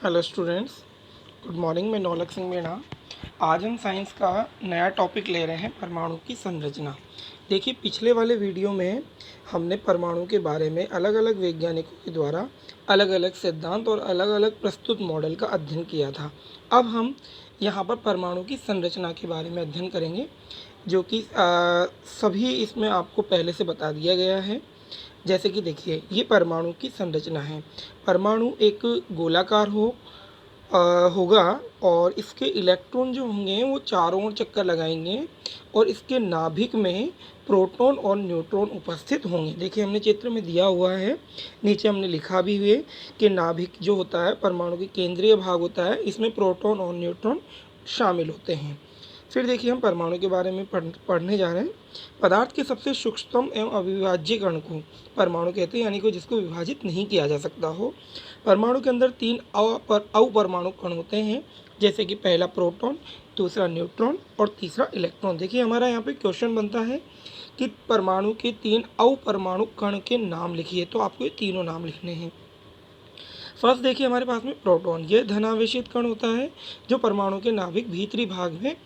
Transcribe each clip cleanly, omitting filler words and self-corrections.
Hello students, good morning. मैं नौलख सिंह मीणा। आज हम साइंस का नया टॉपिक ले रहे हैं, परमाणु की संरचना। देखिए, पिछले वाले वीडियो में हमने परमाणु के बारे में अलग अलग वैज्ञानिकों के द्वारा अलग अलग सिद्धांत और अलग अलग प्रस्तुत मॉडल का अध्ययन किया था। अब हम यहाँ पर परमाणु की संरचना के बारे में अध्ययन करेंगे, जो कि सभी इसमें आपको पहले से बता दिया गया है। जैसे कि देखिए, ये परमाणु की संरचना है। परमाणु एक गोलाकार होगा और इसके इलेक्ट्रॉन जो होंगे वो चारों ओर चक्कर लगाएंगे और इसके नाभिक में प्रोटॉन और न्यूट्रॉन उपस्थित होंगे। देखिए, हमने चित्र में दिया हुआ है, नीचे हमने लिखा भी हुए कि नाभिक जो होता है परमाणु के केंद्रीय भाग होता है, इसमें प्रोटॉन और न्यूट्रॉन शामिल होते हैं। फिर देखिए, हम परमाणु के बारे में पढ़ने जा रहे हैं। पदार्थ के सबसे सूक्ष्मतम एवं अविभाज्य कण को परमाणु कहते हैं, यानी कि जिसको विभाजित नहीं किया जा सकता हो। परमाणु के अंदर 3 अपरमाणु कण होते हैं, जैसे कि पहला प्रोटॉन, दूसरा न्यूट्रॉन और तीसरा इलेक्ट्रॉन। देखिए, हमारा यहाँ पे क्वेश्चन बनता है कि परमाणु के 3 अपरमाणु कण के नाम लिखिए, तो आपको ये तीनों नाम लिखने हैं। फर्स्ट देखिए, हमारे पास में प्रोटॉन, यह धनावेशित कण होता है जो परमाणु के नाभिक भीतरी भाग में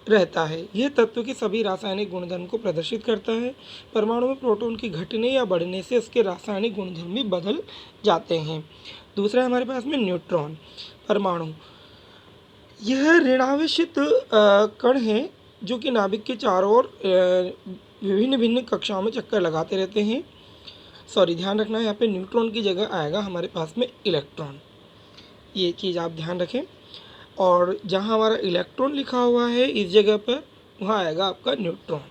रहता है। यह तत्व के सभी रासायनिक गुणधर्म को प्रदर्शित करता है। परमाणु में प्रोटॉन के घटने या बढ़ने से उसके रासायनिक गुणधर्म भी बदल जाते हैं। दूसरा हमारे पास में न्यूट्रॉन परमाणु, यह ऋणावेशित कण है जो कि नाभिक के चारों ओर विभिन्न भिन्न कक्षाओं में चक्कर लगाते रहते हैं। ध्यान रखना है, यहाँ पे न्यूट्रॉन की जगह आएगा हमारे पास में इलेक्ट्रॉन, ये चीज़ आप ध्यान रखें। और जहाँ हमारा इलेक्ट्रॉन लिखा हुआ है इस जगह पर, वहाँ आएगा आपका न्यूट्रॉन।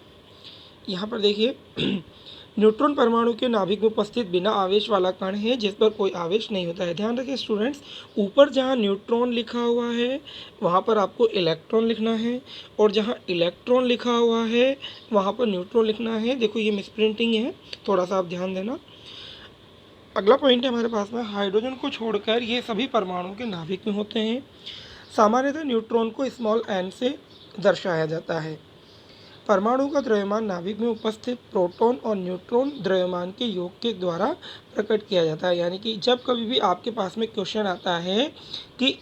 यहाँ पर देखिए न्यूट्रॉन परमाणु के नाभिक में उपस्थित बिना आवेश वाला कण है जिस पर कोई आवेश नहीं होता है। ध्यान रखें स्टूडेंट्स, ऊपर जहाँ न्यूट्रॉन लिखा हुआ है वहाँ पर आपको इलेक्ट्रॉन लिखना है, और जहाँ इलेक्ट्रॉन लिखा हुआ है वहाँ पर न्यूट्रॉन लिखना है। देखो, ये मिसप्रिंटिंग है, थोड़ा सा आप ध्यान देना। अगला पॉइंट है हमारे पास में, हाइड्रोजन को छोड़कर ये सभी परमाणु के नाभिक में होते हैं। सामान्यतः न्यूट्रॉन को स्मॉल n से दर्शाया जाता है। परमाणु का द्रव्यमान नाभिक में उपस्थित प्रोटॉन और न्यूट्रॉन द्रव्यमान के योग के द्वारा प्रकट किया जाता है। यानी कि जब कभी भी आपके पास में क्वेश्चन आता है कि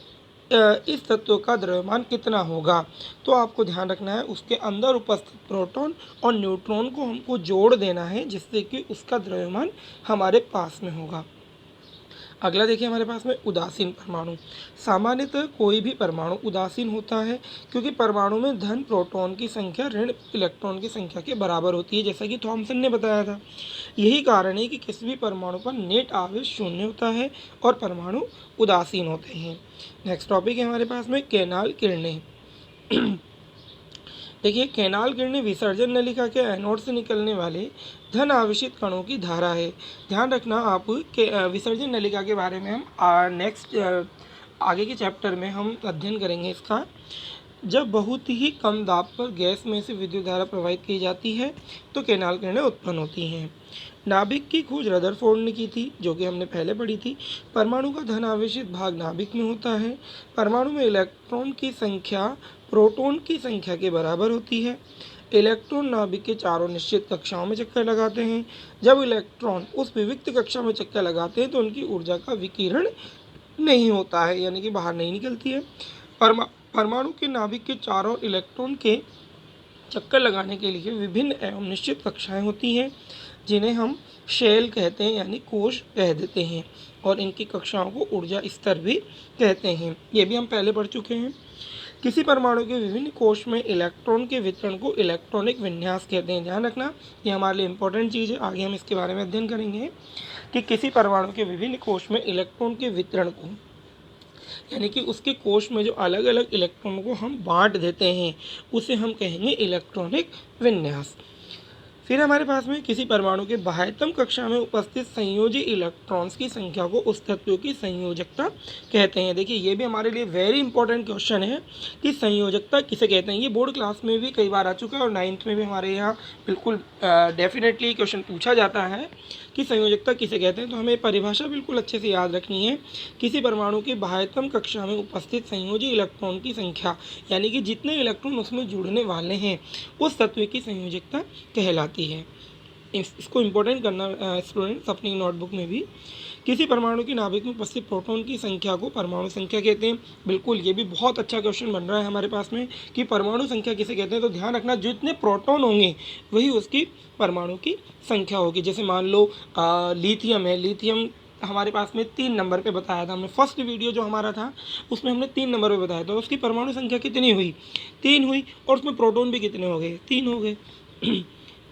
इस तत्व का द्रव्यमान कितना होगा, तो आपको ध्यान रखना है उसके अंदर उपस्थित प्रोटॉन और न्यूट्रॉन को हमको जोड़ देना है, जिससे कि उसका द्रव्यमान हमारे पास में होगा। अगला देखिए, हमारे पास में उदासीन परमाणु। सामान्यतः कोई भी परमाणु उदासीन होता है क्योंकि परमाणु में धन प्रोटॉन की संख्या ऋण इलेक्ट्रॉन की संख्या के बराबर होती है, जैसा कि थॉमसन ने बताया था। यही कारण है कि किसी भी परमाणु पर नेट आवेश शून्य होता है और परमाणु उदासीन होते हैं। नेक्स्ट टॉपिक है हमारे पास में कैनाल किरणें। देखिए, कैनाल किरणें विसर्जन नलिका के एनोड से निकलने वाले धन आवेशित कणों की धारा है। ध्यान रखना आप कि विसर्जन नलिका के बारे में हम नेक्स्ट आगे के चैप्टर में हम अध्ययन करेंगे इसका। जब बहुत ही कम दाब पर गैस में से विद्युत धारा प्रवाहित की जाती है तो कैनाल किरणें उत्पन्न होती हैं। नाभिक की खोज रदरफोर्ड ने की थी, जो कि हमने पहले पढ़ी थी। परमाणु का धन आवेशित भाग नाभिक में होता है। परमाणु में इलेक्ट्रॉन की संख्या प्रोटॉन की संख्या के बराबर होती है। इलेक्ट्रॉन नाभिक के चारों निश्चित कक्षाओं में चक्कर लगाते हैं। जब इलेक्ट्रॉन उस विविक्त कक्षा में चक्कर लगाते हैं तो उनकी ऊर्जा का विकिरण नहीं होता है, यानी कि बाहर नहीं निकलती है। परमाणु के नाभिक के चारों इलेक्ट्रॉन के चक्कर लगाने के लिए विभिन्न एवं निश्चित कक्षाएं होती हैं, जिन्हें हम शेल कहते हैं, यानी कोश कह देते हैं, और इनकी कक्षाओं को ऊर्जा स्तर भी कहते हैं। ये भी हम पहले पढ़ चुके हैं। किसी परमाणु के विभिन्न कोश में इलेक्ट्रॉन के वितरण को इलेक्ट्रॉनिक विन्यास कहते हैं। ध्यान रखना, ये हमारे लिए इंपॉर्टेंट चीज़ है, आगे हम इसके बारे में अध्ययन करेंगे कि किसी परमाणु के विभिन्न कोश में इलेक्ट्रॉन के वितरण को, यानी कि उसके कोश में जो अलग अलग इलेक्ट्रॉनों को हम बांट देते हैं, उसे हम कहेंगे इलेक्ट्रॉनिक विन्यास। फिर हमारे पास में किसी परमाणु के बाह्यतम कक्षा में उपस्थित संयोजी इलेक्ट्रॉन्स की संख्या को उस तत्व की संयोजकता कहते हैं। देखिए, ये भी हमारे लिए वेरी इंपॉर्टेंट क्वेश्चन है कि संयोजकता किसे कहते हैं। ये बोर्ड क्लास में भी कई बार आ चुका है और 9th में भी हमारे यहाँ बिल्कुल डेफिनेटली क्वेश्चन पूछा जाता है कि संयोजकता किसे कहते हैं। तो हमें परिभाषा बिल्कुल अच्छे से याद रखनी है। किसी परमाणु की बाह्यतम कक्षा में उपस्थित संयोजी इलेक्ट्रॉन की संख्या, यानी कि जितने इलेक्ट्रॉन उसमें जुड़ने वाले हैं, उस तत्व की संयोजकता कहलाती है। इसको इम्पोर्टेंट करना स्टूडेंट्स अपनी नोटबुक में भी किसी परमाणु की नाभिक में उपस्थित प्रोटॉन की संख्या को परमाणु संख्या कहते हैं। बिल्कुल, ये भी बहुत अच्छा क्वेश्चन बन रहा है हमारे पास में कि परमाणु संख्या किसे कहते हैं। तो ध्यान रखना, जितने प्रोटॉन होंगे वही उसकी परमाणु की संख्या होगी। जैसे मान लो लिथियम है, लिथियम हमारे पास में 3 नंबर पे बताया था हमने। फर्स्ट वीडियो जो हमारा था उसमें हमने 3 नंबर पे बताया था। उसकी परमाणु संख्या कितनी हुई? 3 हुई। और उसमें प्रोटॉन भी कितने हो गए? 3 हो गए।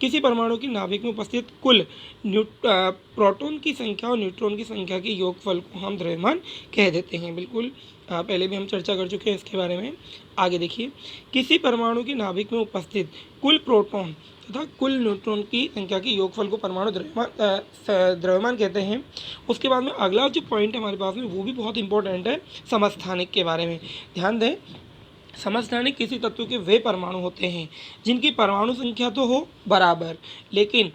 किसी परमाणु की नाभिक में उपस्थित कुल प्रोटॉन की संख्या और न्यूट्रॉन की संख्या के योगफल को हम द्रव्यमान कह देते हैं। बिल्कुल, पहले भी हम चर्चा कर चुके हैं इसके बारे में। आगे देखिए, किसी परमाणु की नाभिक में उपस्थित कुल प्रोटॉन तथा कुल न्यूट्रॉन की संख्या के योगफल को परमाणु द्रव्यमान कहते हैं। उसके बाद में अगला जो पॉइंट है हमारे पास में वो भी बहुत इंपॉर्टेंट है, समस्थानिक के बारे में। ध्यान दें, समस्थानिक किसी तत्व के वे परमाणु होते हैं जिनकी परमाणु संख्या तो हो बराबर, लेकिन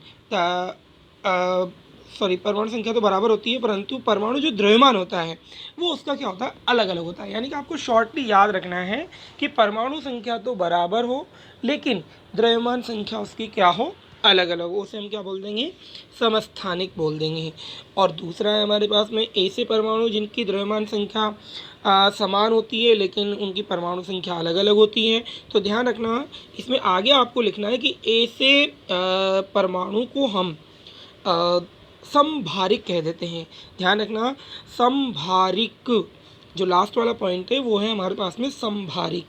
परमाणु संख्या तो बराबर होती है, परंतु परमाणु जो द्रव्यमान होता है वो उसका क्या होता है? अलग अलग होता है। यानी कि आपको शॉर्टली याद रखना है कि परमाणु संख्या तो बराबर हो, लेकिन द्रव्यमान संख्या उसकी क्या हो? अलग अलग हो। उसे हम क्या बोल देंगे? समस्थानिक बोल देंगे। और दूसरा है हमारे पास में ऐसे परमाणु जिनकी द्रव्यमान संख्या समान होती है, लेकिन उनकी परमाणु संख्या अलग अलग होती है। तो ध्यान रखना, इसमें आगे आपको लिखना है कि ऐसे परमाणु को हम समभारिक कह देते हैं। ध्यान रखना, समभारिक, जो लास्ट वाला पॉइंट है वो है हमारे पास में समभारिक।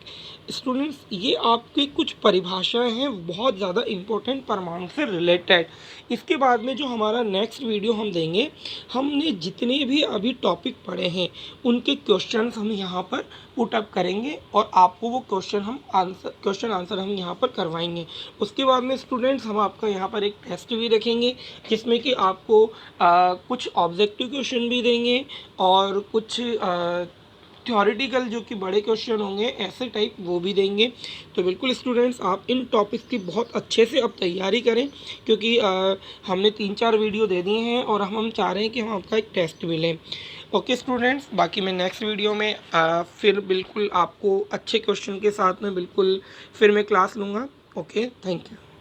स्टूडेंट्स, ये आपकी कुछ परिभाषाएं हैं बहुत ज़्यादा इम्पोर्टेंट परमाणु से रिलेटेड। इसके बाद में जो हमारा नेक्स्ट वीडियो हम देंगे, हमने जितने भी अभी टॉपिक पढ़े हैं उनके क्वेश्चंस हम यहाँ पर पुट अप करेंगे और आपको वो क्वेश्चन आंसर हम यहाँ पर करवाएंगे। उसके बाद में स्टूडेंट्स, हम आपका यहाँ पर एक टेस्ट भी रखेंगे जिसमें कि आपको कुछ ऑब्जेक्टिव क्वेश्चन भी देंगे और कुछ थ्योरेटिकल जो कि बड़े क्वेश्चन होंगे ऐसे टाइप वो भी देंगे। तो बिल्कुल स्टूडेंट्स, आप इन टॉपिक्स की बहुत अच्छे से अब तैयारी करें, क्योंकि हमने 3-4 वीडियो दे दिए हैं और हम चाह रहे हैं कि हम आपका एक टेस्ट भी लें। ओके स्टूडेंट्स, बाकी मैं नेक्स्ट वीडियो में फिर बिल्कुल आपको अच्छे क्वेश्चन के साथ में बिल्कुल फिर मैं क्लास लूँगा। Okay, thank you.